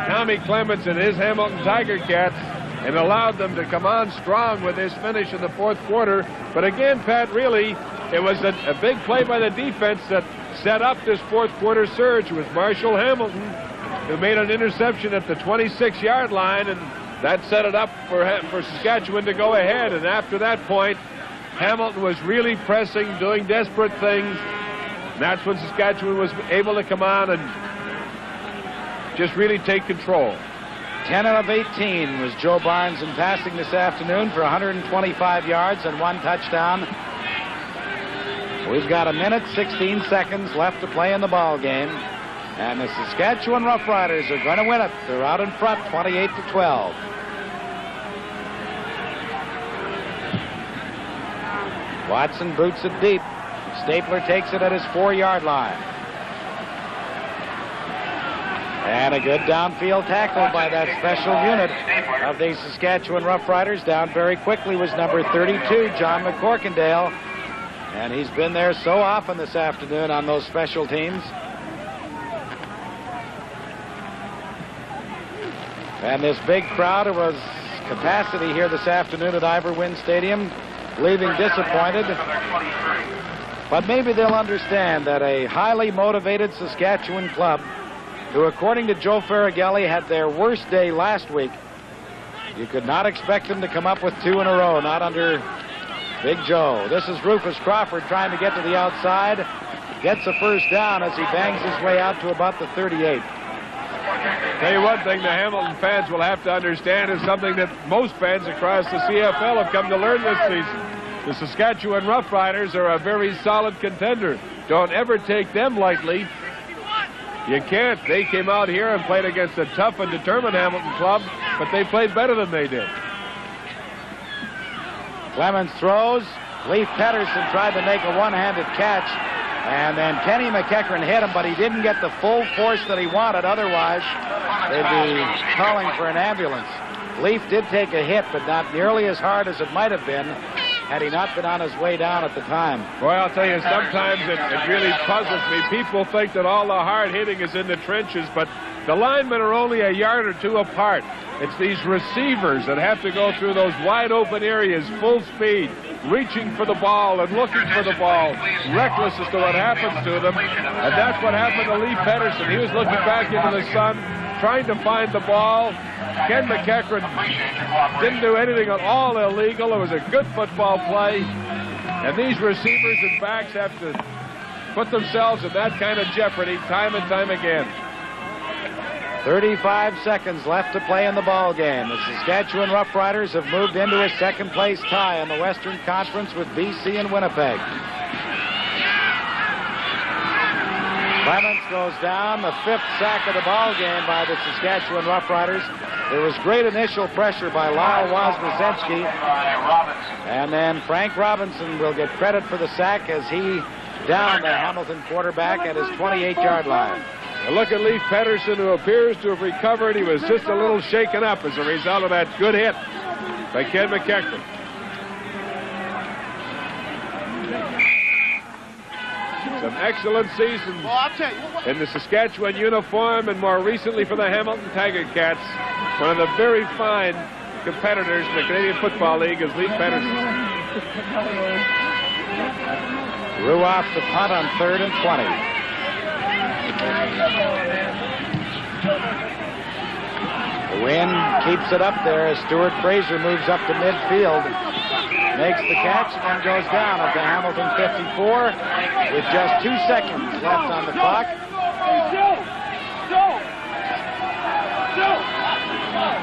Tommy Clements and his Hamilton Tiger Cats and allowed them to come on strong with this finish in the fourth quarter. But again, Pat, really, it was a big play by the defense that set up this fourth quarter surge. It was Marshall Hamilton who made an interception at the 26-yard line, and that set it up for Saskatchewan to go ahead. And after that point, Hamilton was really pressing, doing desperate things. And that's when Saskatchewan was able to come on and just really take control. 10 of 18 was Joe Barnes in passing this afternoon for 125 yards and 1 touchdown. We've got 1:16 seconds left to play in the ball game. And the Saskatchewan Roughriders are going to win it. They're out in front, 28-12. Watson boots it deep. Stapler takes it at his 4-yard line. And a good downfield tackle by that special unit of the Saskatchewan Roughriders. Down very quickly was number 32, John McCorkindale. And he's been there so often this afternoon on those special teams. And this big crowd, it was capacity here this afternoon at Ivor Wynne Stadium, leaving disappointed. But maybe they'll understand that a highly motivated Saskatchewan club, who, according to Joe Faragelli, had their worst day last week, you could not expect them to come up with 2 in a row, not under Big Joe. This is Rufus Crawford trying to get to the outside. Gets a first down as he bangs his way out to about the 38. Tell you one thing the Hamilton fans will have to understand is something that most fans across the CFL have come to learn this season. The Saskatchewan Roughriders are a very solid contender. Don't ever take them lightly. You can't. They came out here and played against a tough and determined Hamilton club, but they played better than they did. Clemens throws. Leif Pedersen tried to make a one-handed catch. And then Kenny McEachern hit him, but he didn't get the full force that he wanted. Otherwise, they'd be calling for an ambulance. Leif did take a hit, but not nearly as hard as it might have been had he not been on his way down at the time. Boy, I'll tell you, sometimes it really puzzles me. People think that all the hard hitting is in the trenches, but the linemen are only a yard or 2 apart. It's these receivers that have to go through those wide open areas, full speed, reaching for the ball and looking for the ball, reckless as to what happens to them. And that's what happened to Leif Pedersen. He was looking back into the sun, trying to find the ball. Ken McEachern didn't do anything at all illegal. It was a good football play. And these receivers and backs have to put themselves in that kind of jeopardy time and time again. 35 seconds left to play in the ball game. The Saskatchewan Roughriders have moved into a second-place tie in the Western Conference with BC and Winnipeg. Clements goes down, the 5th sack of the ball game by the Saskatchewan Roughriders. There was great initial pressure by Lyle Woznezemski. And then Frank Robinson will get credit for the sack as he downed the Hamilton quarterback at his 28-yard line. Now look at Leif Pedersen, who appears to have recovered. He was just a little shaken up as a result of that good hit by Ken McEachern. Some excellent seasons in the Saskatchewan uniform, and more recently for the Hamilton Tiger Cats. One of the very fine competitors in the Canadian Football League is Leif Pedersen. Ruoff to punt on 3rd and 20. The wind keeps it up there as Stuart Fraser moves up to midfield. Makes the catch and then goes down at the Hamilton 54 with just 2 seconds left on the clock.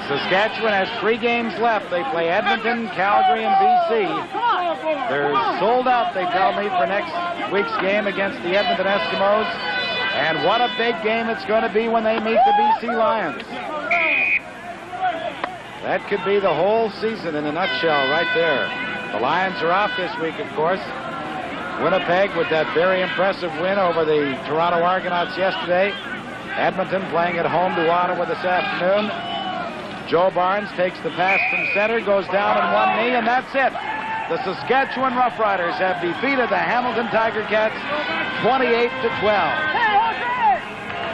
Saskatchewan has 3 games left. They play Edmonton, Calgary, and BC. They're sold out, they tell me, for next week's game against the Edmonton Eskimos. And what a big game it's going to be when they meet the BC Lions. That could be the whole season in a nutshell right there. The Lions are off this week, of course. Winnipeg with that very impressive win over the Toronto Argonauts yesterday. Edmonton playing at home to Ottawa this afternoon. Joe Barnes takes the pass from center, goes down on one knee, and that's it. The Saskatchewan Roughriders have defeated the Hamilton Tiger Cats 28-12.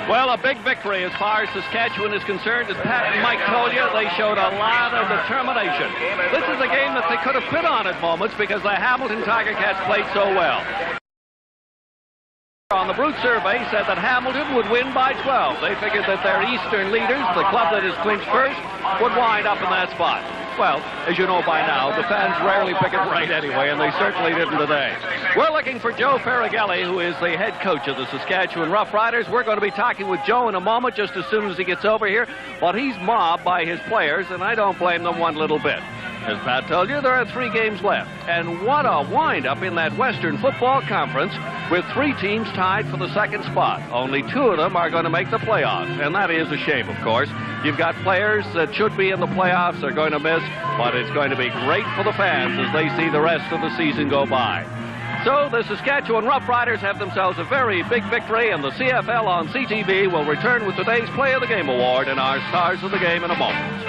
Well, a big victory as far as Saskatchewan is concerned. As Pat and Mike told you, they showed a lot of determination. This is a game that they could have put on at moments because the Hamilton Tiger Cats played so well. On the Brute survey said that Hamilton would win by 12. They figured that their Eastern leaders, the club that has clinched first, would wind up in that spot. Well, as you know by now, the fans rarely pick it right anyway, and they certainly didn't today. We're looking for Joe Faragelli, who is the head coach of the Saskatchewan Roughriders. We're going to be talking with Joe in a moment, just as soon as he gets over here. But he's mobbed by his players, and I don't blame them one little bit. As Pat told you, there are 3 games left. And what a wind-up in that Western Football Conference with 3 teams tied for the second spot. Only 2 of them are going to make the playoffs, and that is a shame, of course. You've got players that should be in the playoffs are going to miss, but it's going to be great for the fans as they see the rest of the season go by. So the Saskatchewan Roughriders have themselves a very big victory, and the CFL on CTV will return with today's Play of the Game Award and our Stars of the Game in a moment.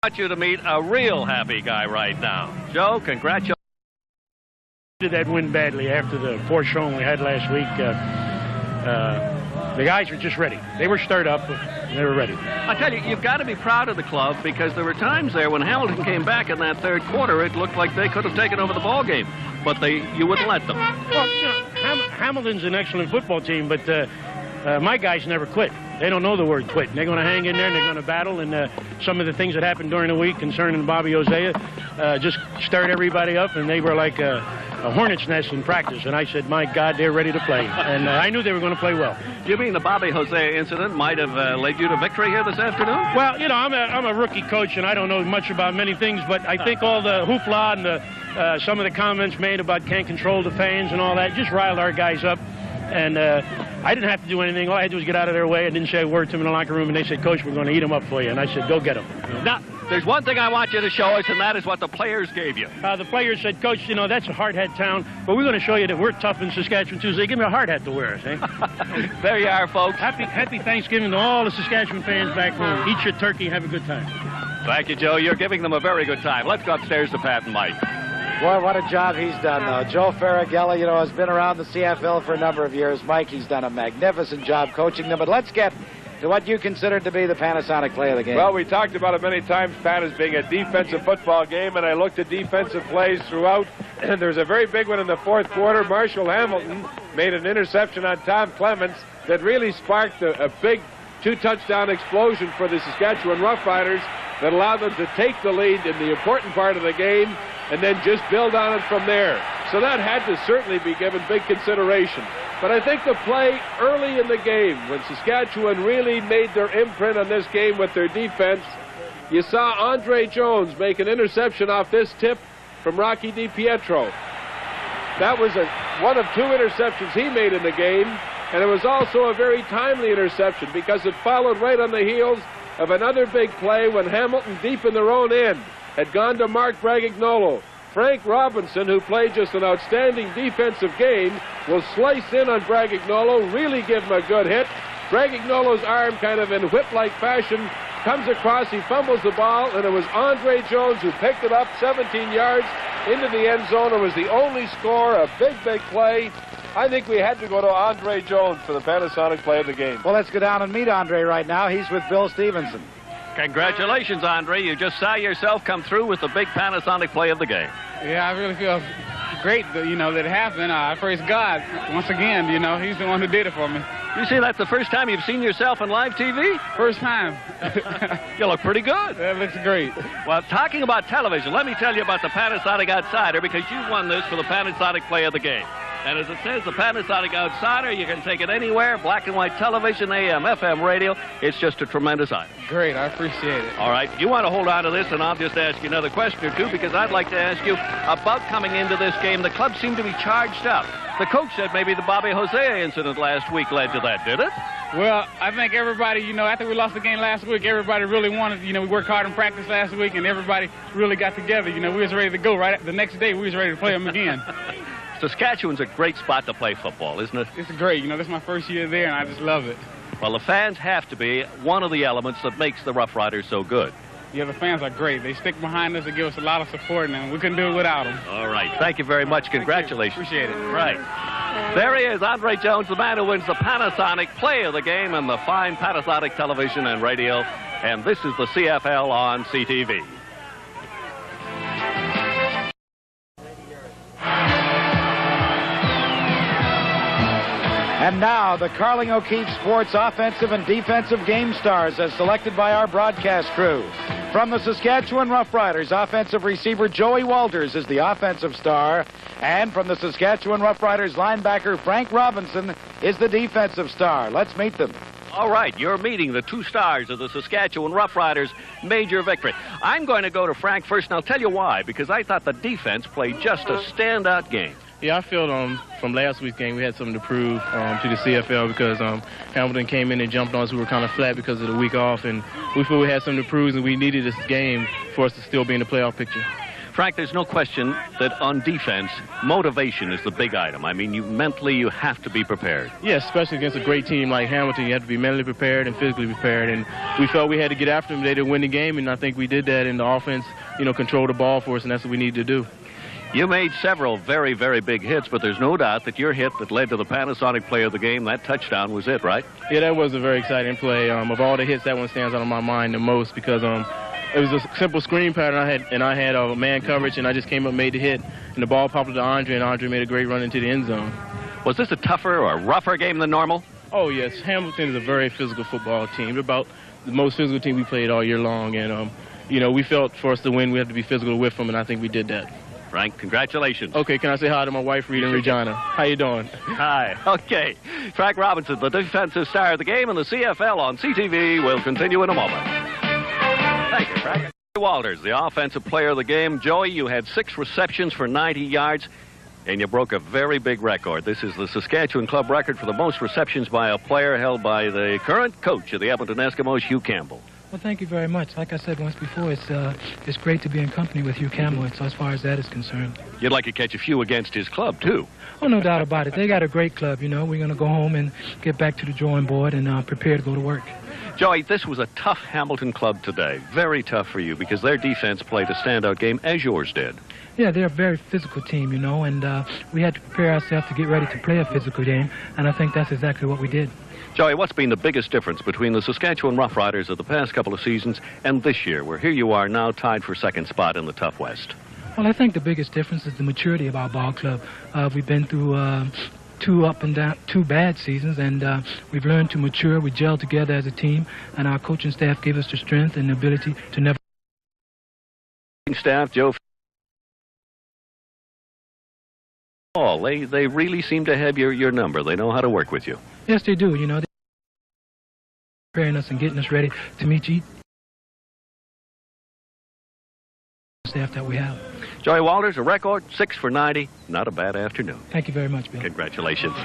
I want you to meet a real happy guy right now. Joe, congratulations. Did that win badly after the poor showing we had last week. The guys were just ready. They were stirred up, and they were ready. I tell you, you've got to be proud of the club because there were times there when Hamilton came back in that third quarter, it looked like they could have taken over the ball game, but you wouldn't let them. Well, you know, Hamilton's an excellent football team, but my guys never quit. They don't know the word quit. They're going to hang in there and they're going to battle. And some of the things that happened during the week concerning Bobby Hosea just stirred everybody up, and they were like a hornet's nest in practice. And I said, my God, they're ready to play. And I knew they were going to play well. Do you mean the Bobby Hosea incident might have led you to victory here this afternoon? Well, you know, I'm a rookie coach, and I don't know much about many things, but I think all the hoopla and some of the comments made about can't control the fans and all that just riled our guys up. And I didn't have to do anything. All I had to do was get out of their way. I didn't say a word to them in the locker room, and they said, Coach, we're going to eat them up for you. And I said, go get them. You know? Now, there's one thing I want you to show us, and that is what the players gave you. The players said, Coach, you know, that's a hard hat town, but we're going to show you that we're tough in Saskatchewan, too. So they give me a hard hat to wear, see? There you are, folks. Happy Thanksgiving to all the Saskatchewan fans back home. Eat your turkey, have a good time. Thank you, Joe. You're giving them a very good time. Let's go upstairs to Pat and Mike. Boy, what a job he's done, though. Joe Faragelli, you know, has been around the CFL for a number of years. Mike, he's done a magnificent job coaching them. But let's get to what you consider to be the Panasonic play of the game. Well, we talked about it many times, Pat, as being a defensive football game, and I looked at defensive plays throughout. And there's a very big one in the fourth quarter. Marshall Hamilton made an interception on Tom Clements that really sparked a big 2-touchdown explosion for the Saskatchewan Roughriders that allowed them to take the lead in the important part of the game and then just build on it from there. So that had to certainly be given big consideration. But I think the play early in the game, when Saskatchewan really made their imprint on this game with their defense, you saw Andre Jones make an interception off this tip from Rocky DiPietro. That was one of 2 interceptions he made in the game, and it was also a very timely interception because it followed right on the heels of another big play when Hamilton, deep in their own end, had gone to Mark Bragagnolo. Frank Robinson, who played just an outstanding defensive game, will slice in on Bragagnolo, really give him a good hit. Bragagnolo's arm, kind of in whip-like fashion, comes across, he fumbles the ball, and it was Andre Jones who picked it up 17 yards into the end zone. It was the only score, a big, big play. I think we had to go to Andre Jones for the Panasonic play of the game. Well, let's go down and meet Andre right now. He's with Bill Stevenson. Congratulations, Andre. You just saw yourself come through with the big Panasonic play of the game. Yeah, I really feel great, you know, that it happened. I praise God once again. You know, he's the one who did it for me. You see, that's the first time you've seen yourself on live TV? First time. You look pretty good. That looks great. Well, talking about television, let me tell you about the Panasonic Outsider because you won this for the Panasonic play of the game. And as it says, the Panasonic Outsider, you can take it anywhere, black and white television, AM, FM radio. It's just a tremendous item. Great, I appreciate it. All right, you want to hold on to this, and I'll just ask you another question or two because I'd like to ask you about coming into this game. The club seemed to be charged up. The coach said maybe the Bobby Hosea incident last week led to that, did it? Well, I think everybody, after we lost the game last week, everybody really wanted, we worked hard in practice last week, and everybody really got together. We was ready to go right the next day. We was ready to play them again. Saskatchewan's a great spot to play football, isn't it? It's great. This is my first year there, and I just love it. Well, the fans have to be one of the elements that makes the Rough Riders so good. Yeah, the fans are great. They stick behind us and give us a lot of support, and we couldn't do it without them. All right. Thank you very much. Congratulations. Appreciate it. Right. There he is, Andre Jones, the man who wins the Panasonic Play of the Game and the fine Panasonic television and radio. And this is the CFL on CTV. And now, the Carling O'Keefe Sports offensive and defensive game stars as selected by our broadcast crew. From the Saskatchewan Roughriders, offensive receiver Joey Walters is the offensive star. And from the Saskatchewan Roughriders, linebacker Frank Robinson is the defensive star. Let's meet them. All right, you're meeting the two stars of the Saskatchewan Roughriders' major victory. I'm going to go to Frank first, and I'll tell you why, because I thought the defense played just a standout game. Yeah, I felt from last week's game we had something to prove to the CFL because Hamilton came in and jumped on us. We were kind of flat because of the week off, and we feel we had something to prove, and we needed this game for us to still be in the playoff picture. Frank, there's no question that on defense, motivation is the big item. I mean, mentally you have to be prepared. Yes, especially against a great team like Hamilton. You have to be mentally prepared and physically prepared. And we felt we had to get after them today to win the game, and I think we did that. And the offense, controlled the ball for us, and that's what we need to do. You made several very, very big hits, but there's no doubt that your hit that led to the Panasonic Play of the Game, that touchdown was it, right? Yeah, that was a very exciting play. Of all the hits, that one stands out in my mind the most because it was a simple screen pattern I had a man coverage, and I just came up and made the hit, and the ball popped to Andre, and Andre made a great run into the end zone. Was this a tougher or rougher game than normal? Oh, yes. Hamilton is a very physical football team. They're about the most physical team we played all year long, and, we felt for us to win, we had to be physical with them, and I think we did that. Frank, congratulations. Okay, can I say hi to my wife, Rita and Regina? How you doing? Hi. Okay. Frank Robinson, the defensive star of the game, and the CFL on CTV will continue in a moment. Thank you, Frank. Walters, the offensive player of the game. Joey, you had 6 receptions for 90 yards, and you broke a very big record. This is the Saskatchewan club record for the most receptions by a player, held by the current coach of the Edmonton Eskimos, Hugh Campbell. Well, thank you very much. Like I said once before, it's great to be in company with Hugh Campbell, so as far as that is concerned. You'd like to catch a few against his club, too. Oh, no doubt about it. They got a great club, We're going to go home and get back to the drawing board and prepare to go to work. Joey, this was a tough Hamilton club today. Very tough for you because their defense played a standout game, as yours did. Yeah, they're a very physical team, and we had to prepare ourselves to get ready to play a physical game, and I think that's exactly what we did. Joey, what's been the biggest difference between the Saskatchewan Roughriders of the past couple of seasons and this year, where here you are now tied for second spot in the Tough West? Well, I think the biggest difference is the maturity of our ball club. We've been through 2 bad seasons, and we've learned to mature. We gel together as a team, and our coaching staff gave us the strength and the ability to never... Staff, Joe... They really seem to have your number. They know how to work with you. Yes, they do. They're preparing us and getting us ready to meet each staff that we have. Joey Walters, a record 6 for 90. Not a bad afternoon. Thank you very much, Bill. Congratulations.